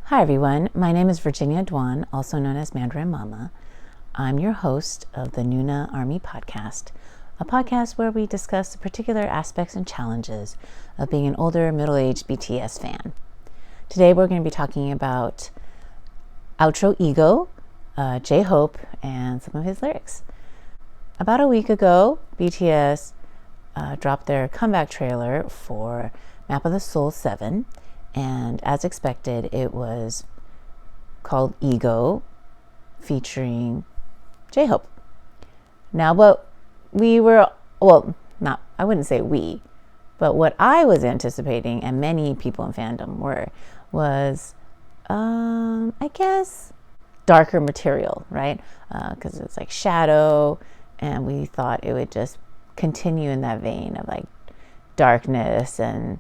Hi everyone, my name is Virginia Duan, also known as Mandarin Mama. I'm your host of the Noona ARMY Podcast, a podcast where we discuss the particular aspects and challenges of being an older, middle-aged BTS fan. Today we're going to be talking about outro Ego, J-Hope, and some of his lyrics. About a week ago, BTS dropped their comeback trailer for Map of the Soul 7, and as expected, it was called Ego, featuring J-Hope. Now, what we were, I wouldn't say we, but what I was anticipating, and many people in fandom was, I guess, darker material, right? Because it's like Shadow, and we thought it would just continue in that vein of like darkness and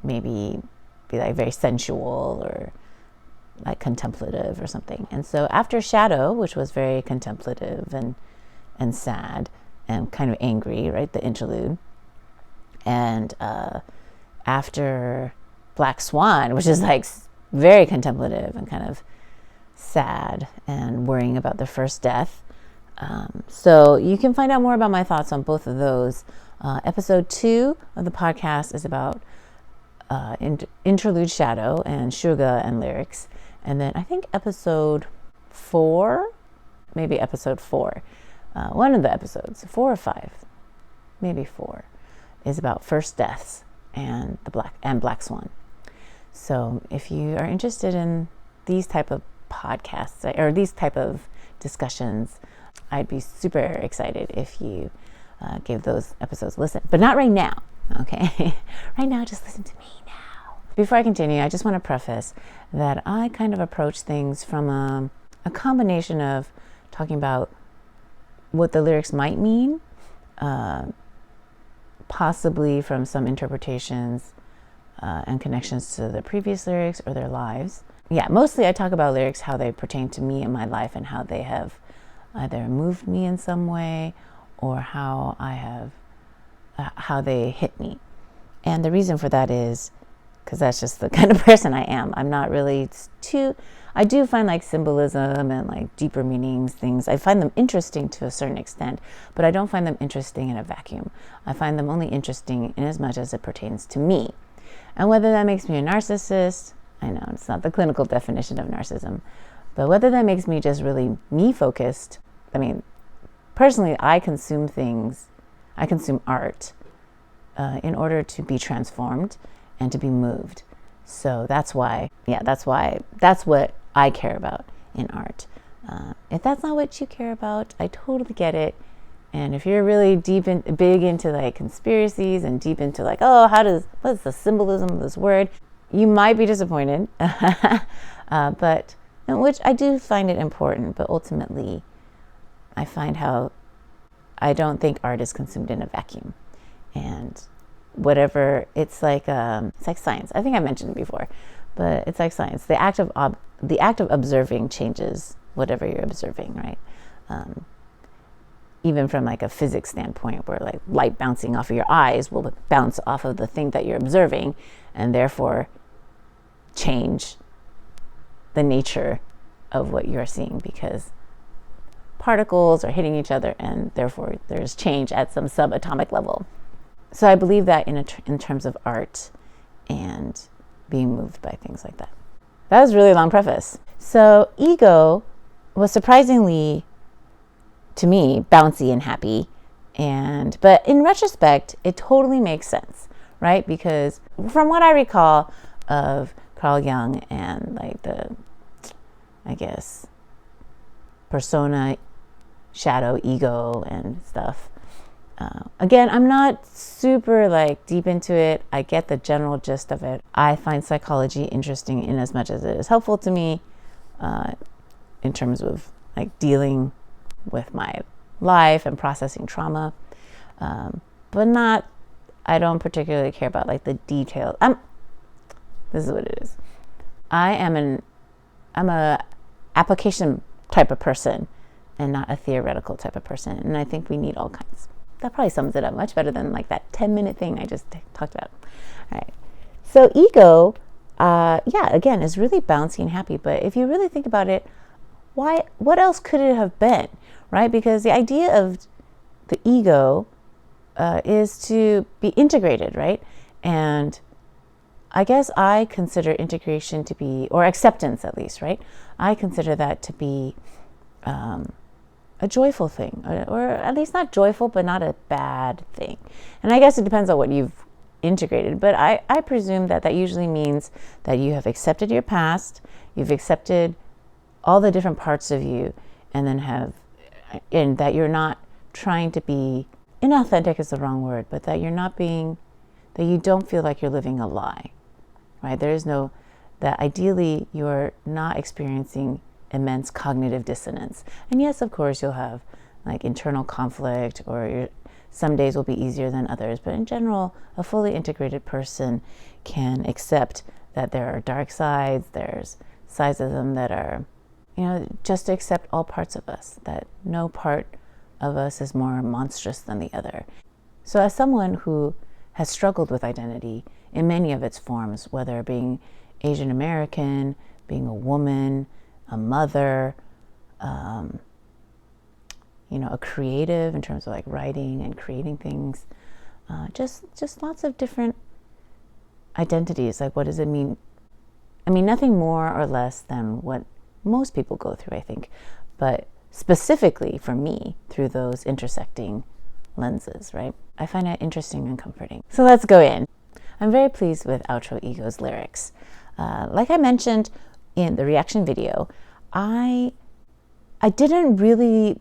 maybe be like very sensual or like contemplative or something. And so after Shadow, which was very contemplative and sad and kind of angry, right, the interlude, and after Black Swan, which is like very contemplative and kind of sad and worrying about the first death. So you can find out more about my thoughts on both of those. Episode 2 of the podcast is about Interlude Shadow and Suga and lyrics. And then I think episode 4, one of the episodes, 4 or 5, maybe 4, is about first deaths and Black Swan. So if you are interested in these type of podcasts or these type of discussions, I'd be super excited if you give those episodes a listen, but not right now. Okay, right now, just listen to me now. Before I continue, I just want to preface that I kind of approach things from a combination of talking about what the lyrics might mean, possibly from some interpretations and connections to the previous lyrics or their lives. Yeah, mostly I talk about lyrics, how they pertain to me in my life and how they have either moved me in some way or how they hit me. And the reason for that is because that's just the kind of person I am. I'm not really I do find like symbolism and like deeper meanings, things. I find them interesting to a certain extent, but I don't find them interesting in a vacuum. I find them only interesting in as much as it pertains to me. And whether that makes me a narcissist, I know it's not the clinical definition of narcissism, but whether that makes me just really me focused. I mean, personally, I consume art in order to be transformed and to be moved. So that's what I care about in art. If that's not what you care about, I totally get it. And if you're really big into like conspiracies and deep into like, what's the symbolism of this word, you might be disappointed. But which I do find it important, but ultimately I find how I don't think art is consumed in a vacuum, and whatever it's like science. I think I mentioned it before, but it's like science. The act of observing changes whatever you're observing, right? Even from like a physics standpoint, where like light bouncing off of your eyes will bounce off of the thing that you're observing, and therefore change the nature of what you're seeing because particles are hitting each other, and therefore there's change at some subatomic level. So I believe that in terms of art and being moved by things like that. That was a really long preface. So Ego was surprisingly, to me, bouncy and happy, but in retrospect, it totally makes sense, right? Because from what I recall of Carl Jung and like the, I guess, persona, Shadow, Ego, and stuff. Again, I'm not super like deep into it. I get the general gist of it. I find psychology interesting in as much as it is helpful to me in terms of like dealing with my life and processing trauma. But I don't particularly care about like the details. This is what it is. I'm a application type of person and not a theoretical type of person. And I think we need all kinds. That probably sums it up much better than like that 10-minute thing I just talked about. All right. So Ego yeah, again, is really bouncy and happy. But if you really think about it, what else could it have been, right? Because the idea of the ego is to be integrated, right? And I guess I consider integration to be, or acceptance at least, right? I consider that to be a joyful thing, or at least not joyful, but not a bad thing. And I guess it depends on what you've integrated, but I presume that usually means that you have accepted your past, you've accepted all the different parts of you, and that you're not trying to be, inauthentic is the wrong word, but that you don't feel like you're living a lie, right? That ideally you're not experiencing immense cognitive dissonance. And yes, of course, you'll have like internal conflict, or some days will be easier than others. But in general, a fully integrated person can accept that there are dark sides, there's sides of them that are, just to accept all parts of us, that no part of us is more monstrous than the other. So as someone who has struggled with identity in many of its forms, whether being Asian American, being a woman, a mother, a creative in terms of like writing and creating things, just lots of different identities. Like, what does it mean? I mean, nothing more or less than what most people go through, I think, but specifically for me, through those intersecting lenses, right? I find it interesting and comforting. So let's go in. I'm very pleased with Outro Ego's lyrics. Like I mentioned in the reaction video, I didn't really,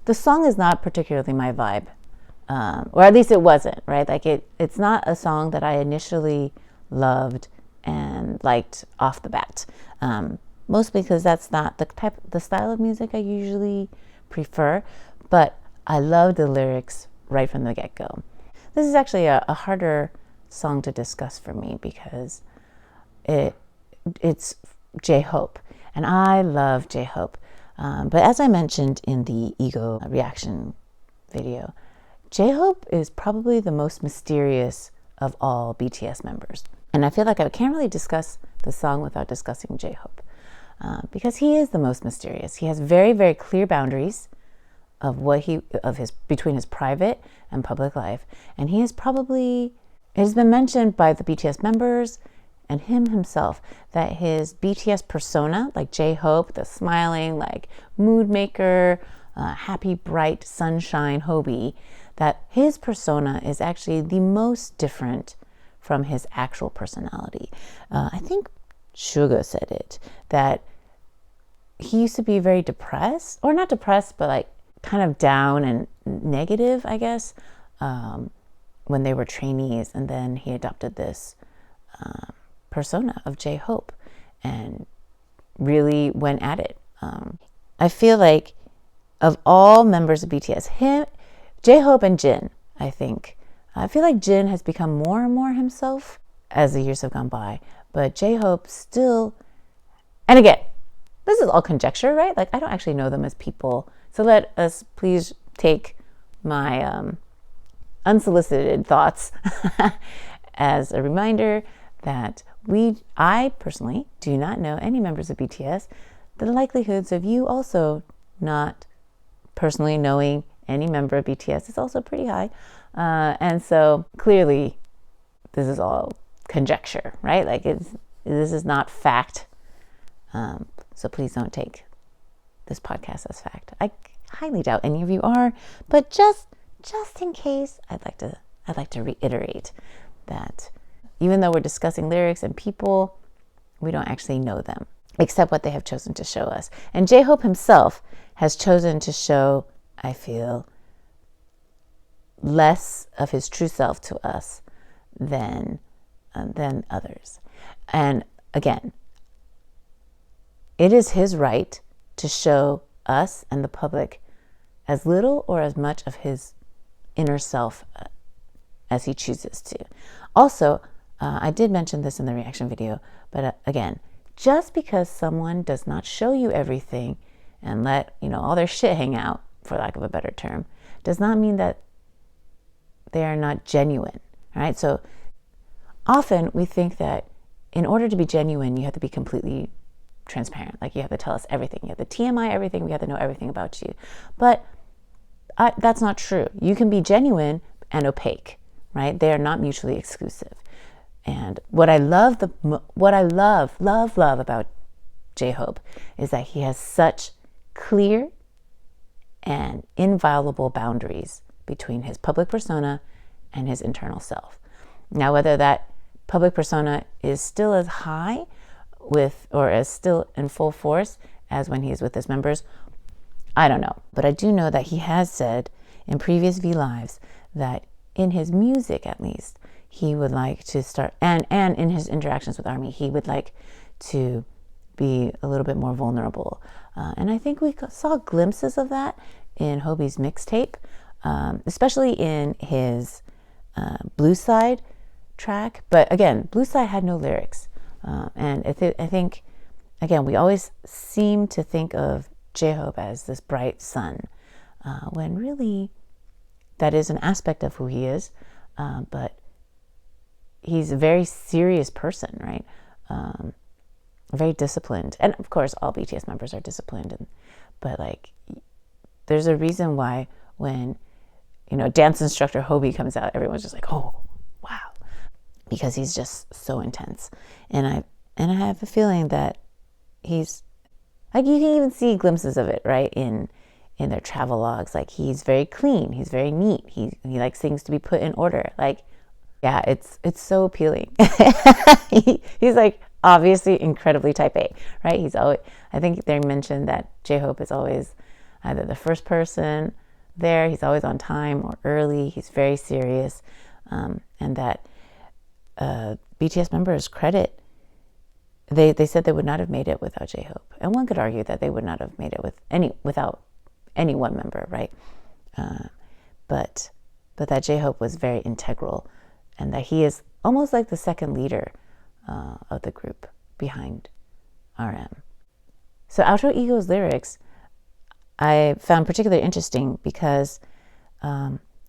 the song is not particularly my vibe, or at least it wasn't, right? Like it's not a song that I initially loved and liked off the bat, mostly because that's not the style of music I usually prefer, but I love the lyrics right from the get-go. This is actually a harder song to discuss for me because it's J-Hope, and I love J-Hope. But as I mentioned in the Ego reaction video, J-Hope is probably the most mysterious of all BTS members. And I feel like I can't really discuss the song without discussing J-Hope, because he is the most mysterious. He has very, very clear boundaries of between his private and public life. And it has been mentioned by the BTS members and him himself that his BTS persona, like J-Hope, the smiling, like mood maker, happy, bright, sunshine Hobie, that his persona is actually the most different from his actual personality. I think Suga said it, that he used to be very depressed, or not depressed, but like kind of down and negative, I guess, when they were trainees. And then he adopted this persona of J-Hope and really went at it. I feel like of all members of BTS, J-Hope and Jin, I feel like Jin has become more and more himself as the years have gone by, but J-Hope still, and again, this is all conjecture, right? Like, I don't actually know them as people, so let us please take my unsolicited thoughts as a reminder that I personally do not know any members of BTS. The likelihoods of you also not personally knowing any member of BTS is also pretty high. And so clearly this is all conjecture, right? Like this is not fact. So please don't take this podcast as fact. I highly doubt any of you are, but just in case, I'd like to reiterate that even though we're discussing lyrics and people, we don't actually know them, except what they have chosen to show us. And J-Hope himself has chosen to show, I feel, less of his true self to us than others. And again, it is his right to show us and the public as little or as much of his inner self as he chooses to. Also, I did mention this in the reaction video, but again, just because someone does not show you everything and let all their shit hang out, for lack of a better term, does not mean that they are not genuine. All right. So often we think that in order to be genuine, you have to be completely transparent. Like, you have to tell us everything. You have to TMI everything. We have to know everything about you. But that's not true. You can be genuine and opaque, right? They are not mutually exclusive. And what I love about J-Hope is that he has such clear and inviolable boundaries between his public persona and his internal self. Now, whether that public persona is still as high or as still in full force as when he's with his members, I don't know. But I do know that he has said in previous V Lives that in his music, at least, he would like to start, and in his interactions with ARMY, he would like to be a little bit more vulnerable. And I think we saw glimpses of that in Hobie's mixtape, especially in his Blue Side track. But again, Blue Side had no lyrics. And I think, again, we always seem to think of J-Hope as this bright sun, when really that is an aspect of who he is. But he's a very serious person, right? Very disciplined. And of course, all BTS members are disciplined. But like, there's a reason why when, dance instructor Hobie comes out, everyone's just like, oh, wow. Because he's just so intense. And I have a feeling that he's, like, you can even see glimpses of it, right? In their travel logs. Like, he's very clean. He's very neat. He likes things to be put in order. Like, yeah, it's so appealing. He's like obviously incredibly type A, right? He's always, I think they mentioned that J-Hope is always either the first person there, he's always on time or early, he's very serious, and that BTS members credit, they said they would not have made it without J-Hope. And one could argue that they would not have made it without any one member, right? But that J-Hope was very integral, and that he is almost like the second leader of the group behind RM. So Alter Ego's lyrics I found particularly interesting because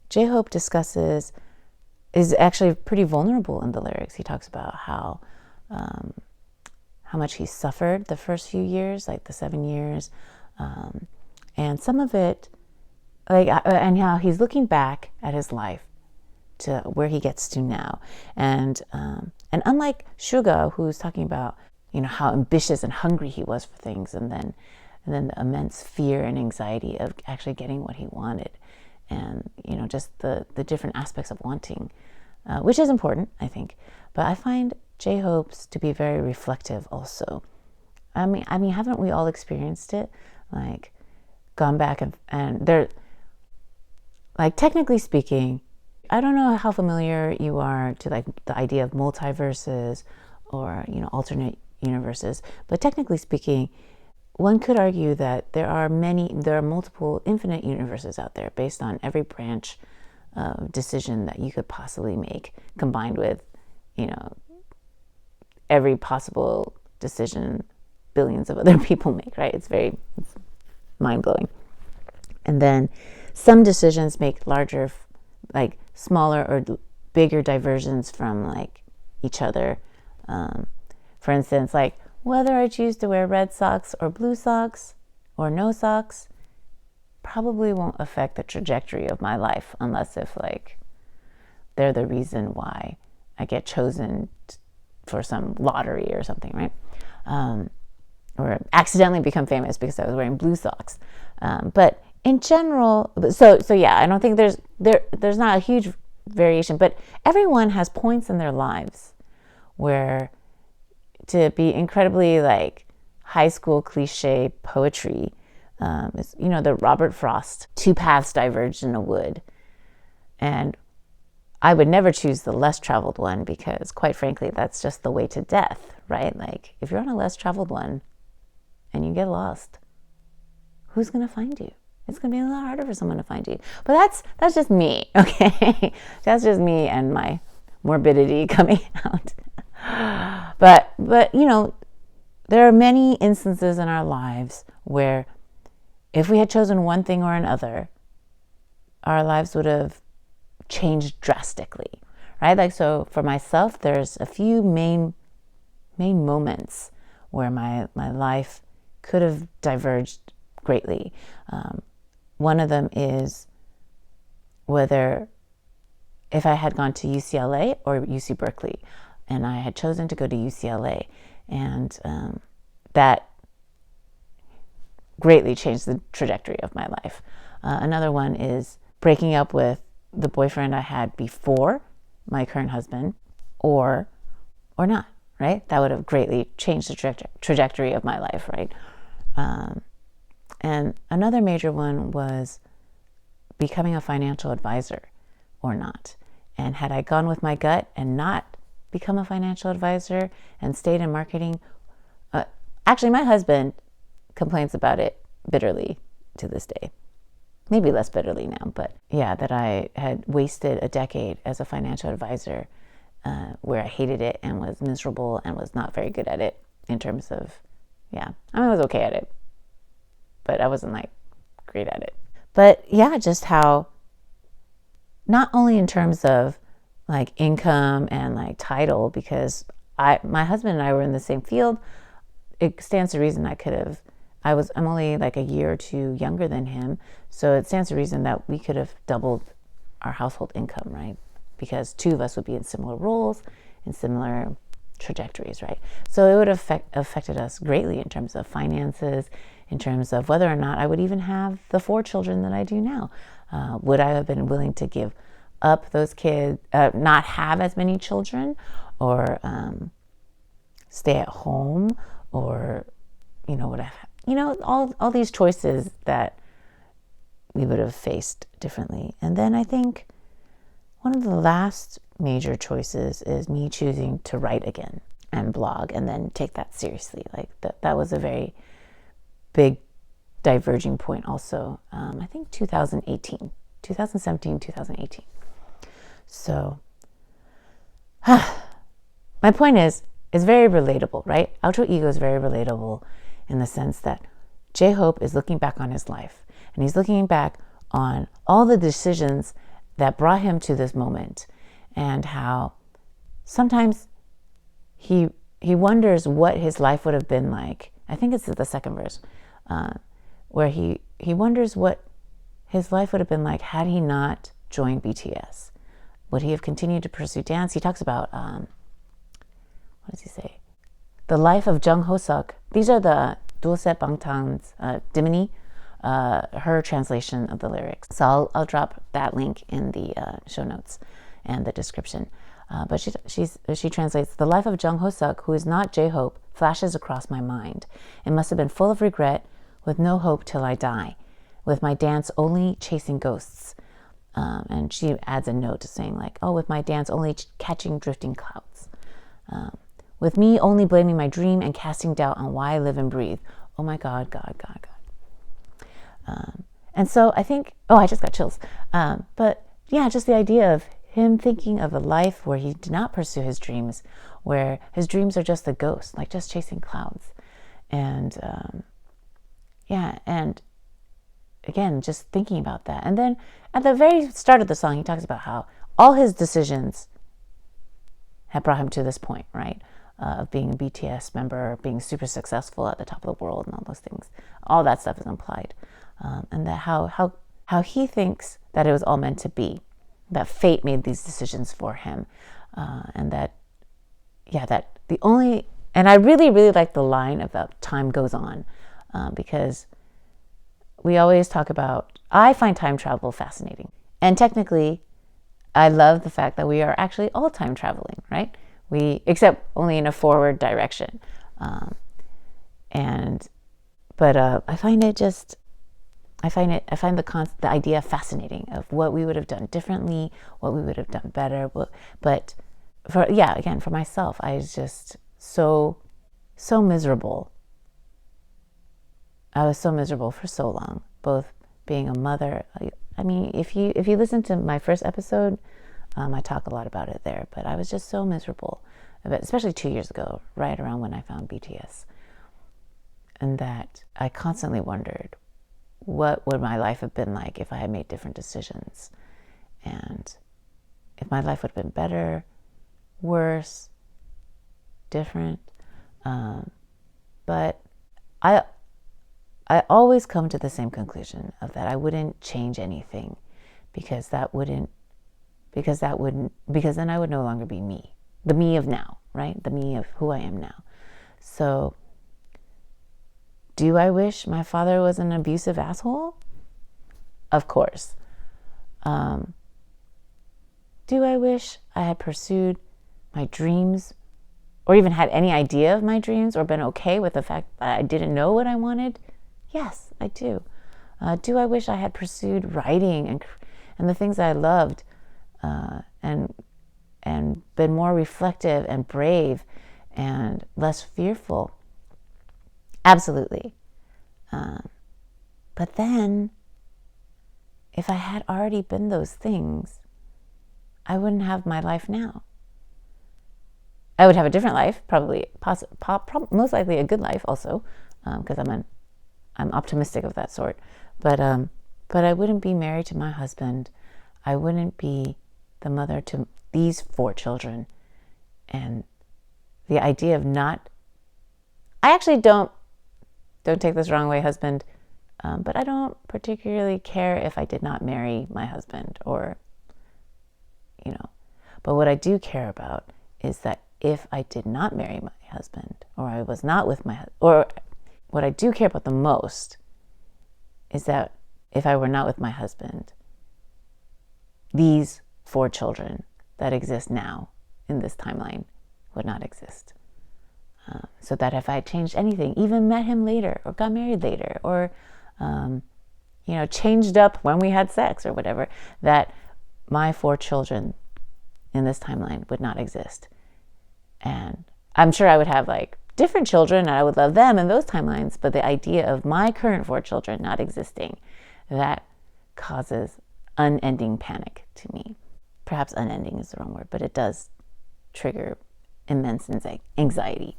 J-Hope is actually pretty vulnerable in the lyrics. He talks about how much he suffered the first few years, like the 7 years, and some of it, and how he's looking back at his life to where he gets to now, and unlike Suga, who's talking about how ambitious and hungry he was for things, and then the immense fear and anxiety of actually getting what he wanted, and just the different aspects of wanting, which is important, I think. But I find J-Hope's to be very reflective also. I mean, haven't we all experienced it? Like, gone back and they're, like, technically speaking, I don't know how familiar you are to like the idea of multiverses or alternate universes, but technically speaking, one could argue that there are multiple infinite universes out there based on every branch of decision that you could possibly make, combined with every possible decision billions of other people make, right? It's mind-blowing. And then some decisions make larger, like smaller or bigger diversions from like each other. For instance, like whether I choose to wear red socks or blue socks or no socks probably won't affect the trajectory of my life, unless if like they're the reason why I get chosen for some lottery or something, right? Or accidentally become famous because I was wearing blue socks. But in general, so yeah, I don't think there's not a huge variation, but everyone has points in their lives where, to be incredibly like high school cliche poetry, is the Robert Frost, two paths diverged in a wood. And I would never choose the less traveled one because, quite frankly, that's just the way to death, right? Like, if you're on a less traveled one and you get lost, who's going to find you? It's going to be a lot harder for someone to find you. But that's just me, okay? That's just me and my morbidity coming out. But there are many instances in our lives where if we had chosen one thing or another, our lives would have changed drastically, right? Like, so for myself, there's a few main main moments where my life could have diverged greatly. One of them is whether if I had gone to UCLA or UC Berkeley, and I had chosen to go to UCLA, and that greatly changed the trajectory of my life. Another one is breaking up with the boyfriend I had before my current husband, or not, right? That would have greatly changed the trajectory of my life, right? And another major one was becoming a financial advisor or not. And had I gone with my gut and not become a financial advisor and stayed in marketing, actually my husband complains about it bitterly to this day. Maybe less bitterly now, but yeah, that I had wasted a decade as a financial advisor where I hated it and was miserable and was not very good at it in terms of, I was okay at it, but I wasn't like great at it. But yeah, just how not only in terms of like income and like title, because my husband and I were in the same field, it stands to reason I'm only like a year or two younger than him. So it stands to reason that we could have doubled our household income, right? Because two of us would be in similar roles, in similar trajectories, right? So it would have affected us greatly in terms of finances, in terms of whether or not I would even have the 4 children that I do now. Would I have been willing to give up those kids, not have as many children, or stay at home, or, would I have, all these choices that we would have faced differently. And then I think one of the last major choices is me choosing to write again and blog and then take that seriously. Like that was a very big diverging point also. I think 2017, 2018. So my point is, it's very relatable, right? Alter ego is very relatable in the sense that J-Hope is looking back on his life, and he's looking back on all the decisions that brought him to this moment, and how sometimes he wonders what his life would have been like. I think it's the second verse, where he wonders what his life would have been like had he not joined BTS. Would he have continued to pursue dance? He talks about, what does he say? The life of Jung Ho-suk. These are the Dulce Bangtan's Dimini, her translation of the lyrics. So I'll drop that link in the show notes and the description. But she translates, the life of Jung Ho-suk, who is not J-Hope, flashes across my mind. It must have been full of regret, with no hope till I die, with my dance only chasing ghosts. And she adds a note saying like, with my dance only catching drifting clouds. With me only blaming my dream and casting doubt on why I live and breathe. Oh my God, God. And so I think, I just got chills. But yeah, just the idea of him thinking of a life where he did not pursue his dreams, where his dreams are just a ghost, like just chasing clouds. And and again, just thinking about that. And then at the very start of the song, he talks about how all his decisions have brought him to this point, right? Of being a BTS member, being super successful at the top of the world and all those things. All that stuff is implied. And that how he thinks that it was all meant to be, that fate made these decisions for him. And that the only, and I really, really like the line about time goes on, because we always talk about, I find time travel fascinating. And technically, I love the fact that we are actually all time traveling, right? Except only in a forward direction. But I find the idea fascinating of what we would have done differently, what we would have done better. But for myself, I was just so miserable. I was so miserable for so long, both being a mother. I mean, if you listen to my first episode, I talk a lot about it there, but I was just so miserable, especially 2 years ago, right around when I found BTS. And that I constantly wondered, what would my life have been like if I had made different decisions? And if my life would have been better, worse, different. But I always come to the same conclusion of that I wouldn't change anything because then I would no longer be me, the me of now, right? The me of who I am now. So do I wish my father was an abusive asshole? Of course. Do I wish I had pursued my dreams or even had any idea of my dreams or been okay with the fact that I didn't know what I wanted? Yes, I do. Do I wish I had pursued writing and the things I loved and been more reflective and brave and less fearful? Absolutely. But then, if I had already been those things, I wouldn't have my life now. I would have a different life, probably, most likely a good life also, because I'm optimistic of that sort. But I wouldn't be married to my husband. I wouldn't be the mother to these 4 children. And the idea of I actually don't take this wrong way, husband, but I don't particularly care if I did not marry my husband but what I do care about is that if I did not marry my husband or I was not with my husband, or what I do care about the most is that if I were not with my husband, these 4 children that exist now in this timeline would not exist. So that if I changed anything, even met him later or got married later or, changed up when we had sex or whatever, that my 4 children in this timeline would not exist. And I'm sure I would have different children and I would love them in those timelines, but the idea of my current 4 children not existing, that causes unending panic to me. Perhaps unending is the wrong word, but it does trigger immense anxiety.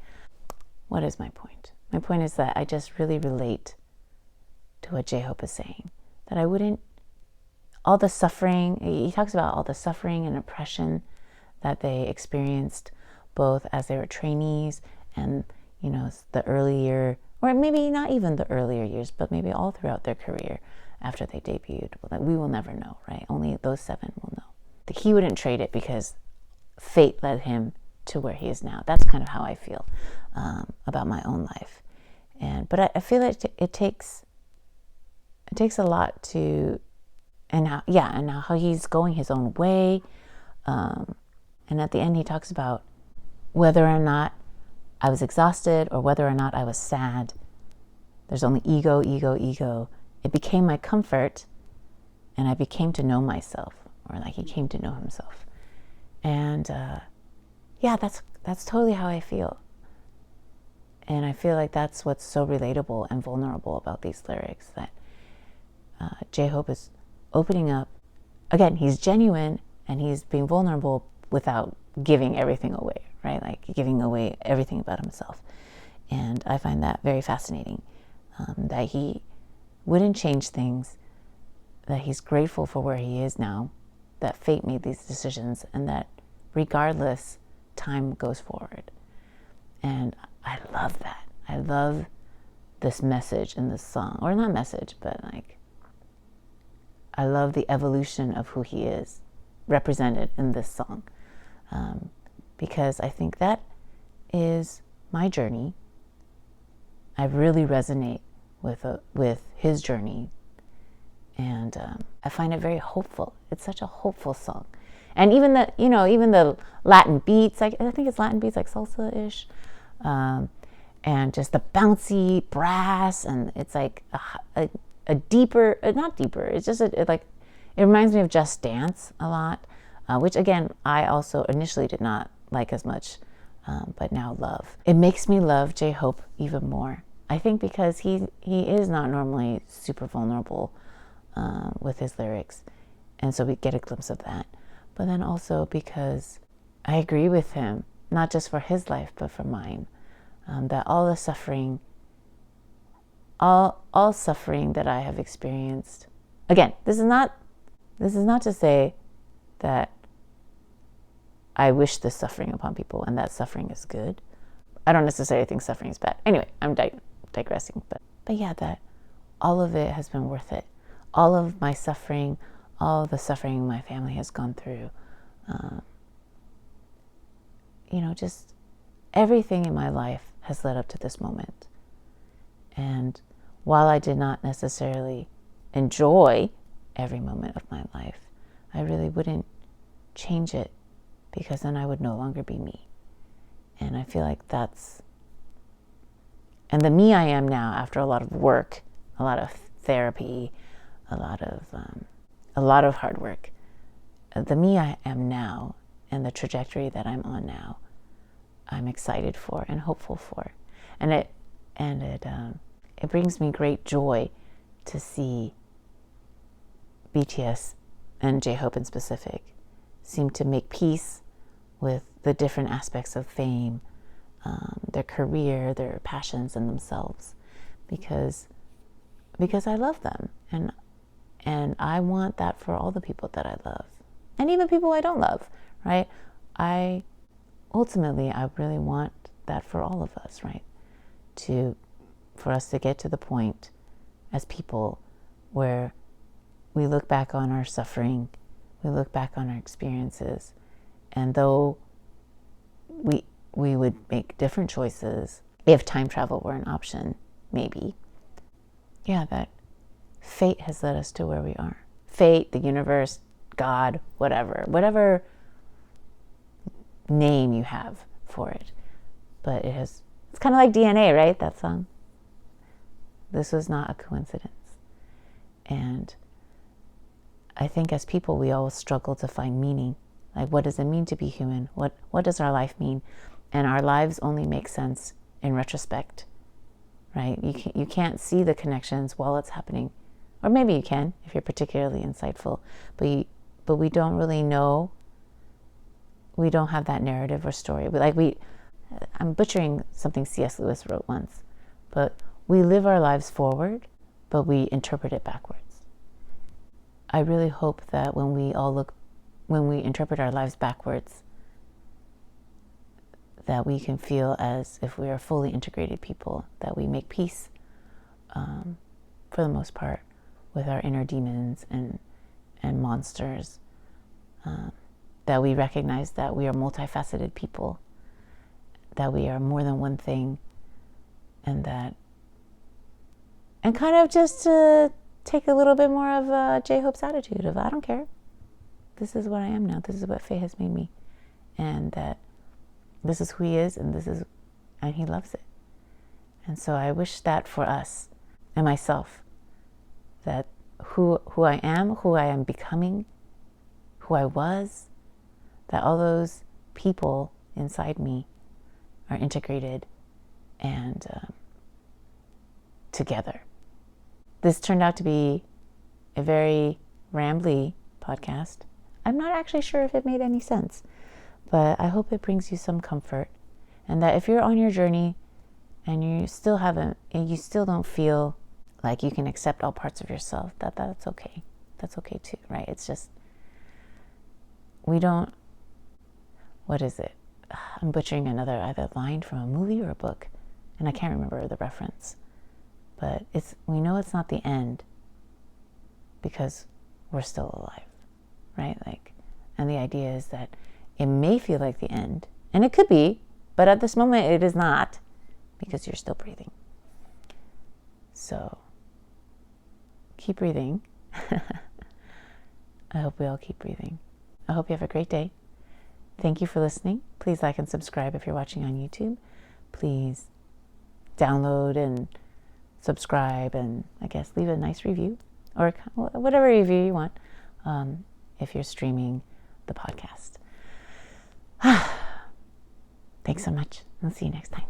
What is my point? My point is that I just really relate to what J-Hope is saying, that I wouldn't, all the suffering, he talks about all the suffering and oppression that they experienced both as they were trainees and, the earlier, or maybe not even the earlier years, but maybe all throughout their career after they debuted. We will never know, right? Only those 7 will know. He wouldn't trade it because fate led him to where he is now. That's kind of how I feel about my own life. But I feel like it takes a lot to, and how he's going his own way. And at the end he talks about whether or not I was exhausted or whether or not I was sad. There's only ego, ego, ego. It became my comfort and I became to know myself, or he came to know himself. And that's totally how I feel. And I feel like that's what's so relatable and vulnerable about these lyrics, that J-Hope is opening up. Again, he's genuine and he's being vulnerable without giving everything away, right? Giving away everything about himself. And I find that very fascinating, that he wouldn't change things, that he's grateful for where he is now, that fate made these decisions, and that regardless, time goes forward. And I love that. I love this message in this song, or not message, but I love the evolution of who he is represented in this song, because I think that is my journey. I really resonate with his journey, and I find it very hopeful. It's such a hopeful song, and even the Latin beats, I think it's Latin beats, salsa-ish, and just the bouncy brass, and it's a deeper, not deeper, it's just it reminds me of Just Dance a lot, which again I also initially did not like as much, but now love. It makes me love J-Hope even more, I think, because he is not normally super vulnerable with his lyrics, and so we get a glimpse of that. But then also because I agree with him, not just for his life but for mine, that all the suffering, all suffering that I have experienced. Again, this is not to say that I wish this suffering upon people and that suffering is good. I don't necessarily think suffering is bad. Anyway, I'm digressing. But yeah, that all of it has been worth it. All of my suffering, all the suffering my family has gone through, just everything in my life has led up to this moment. And while I did not necessarily enjoy every moment of my life, I really wouldn't change it, because then I would no longer be me. And I feel like and the me I am now, after a lot of work, a lot of therapy, a lot of hard work, the me I am now and the trajectory that I'm on now, I'm excited for and hopeful for. And it brings me great joy to see BTS and J-Hope in specific seem to make peace with the different aspects of fame, their career, their passions, and themselves, because I love them, and I want that for all the people that I love, and even people I don't love, right? Ultimately, I really want that for all of us, right? For us to get to the point as people where we look back on our suffering, we look back on our experiences, and though we would make different choices if time travel were an option, maybe. Yeah, that fate has led us to where we are. Fate, the universe, God, whatever name you have for it. But it's kind of like DNA, right? That song. This was not a coincidence. And I think as people, we always struggle to find meaning. Like, what does it mean to be human? What does our life mean? And our lives only make sense in retrospect, right? You can't see the connections while it's happening. Or maybe you can if you're particularly insightful. But we don't really know. We don't have that narrative or story. I'm butchering something C.S. Lewis wrote once. But we live our lives forward, but we interpret it backwards. I really hope that when we interpret our lives backwards, that we can feel as if we are fully integrated people, that we make peace, for the most part, with our inner demons and monsters, that we recognize that we are multifaceted people, that we are more than one thing, and kind of just to take a little bit more of J-Hope's attitude of, I don't care. This is what I am now. This is what fate has made me. And that this is who he is, and he loves it. And so I wish that for us and myself, that who I am becoming, who I was, that all those people inside me are integrated and together. This turned out to be a very rambly podcast. I'm not actually sure if it made any sense, but I hope it brings you some comfort, and that if you're on your journey and you still don't feel like you can accept all parts of yourself, that's okay. That's okay too, right? It's just, what is it? I'm butchering another either line from a movie or a book, and I can't remember the reference. But we know it's not the end because we're still alive, right? And the idea is that it may feel like the end, and it could be, but at this moment it is not, because you're still breathing. So keep breathing. I hope we all keep breathing. I hope you have a great day. Thank you for listening. Please like and subscribe if you're watching on YouTube. Please download and subscribe, and I guess leave a nice review, or whatever review you want, if you're streaming the podcast. Thanks so much. I'll see you next time.